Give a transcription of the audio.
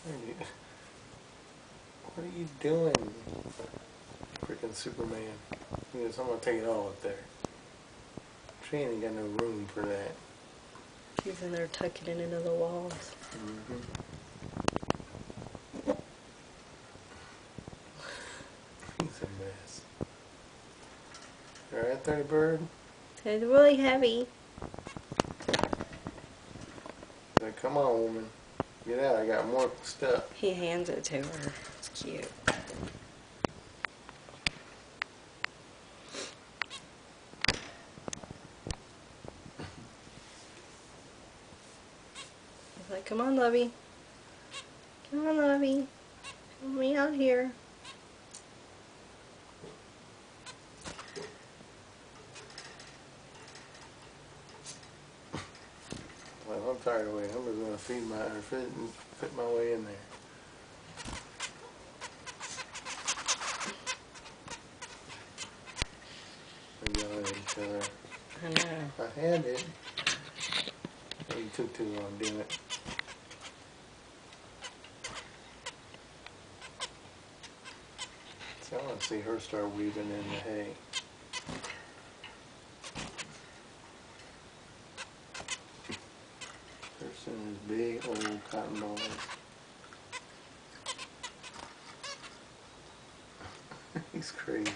What are you doing? Freaking Superman. Yes, I'm gonna take it all up there. She ain't got no room for that. He's in there tucking it into the walls. He's a mess. You alright there, bird? It's really heavy. Like, come on, woman. Get out, I got more stuff. He hands it to her. It's cute. He's like, come on, Lovey. Come on, Lovey. Come me out here. Well, I'm tired of waiting. I'm just gonna fit my way in there. We're yelling at each other. I know. I had it. Oh, you took too long, damn it. See, I want to see her start weaving in the hay. There's big old cotton balls. He's crazy.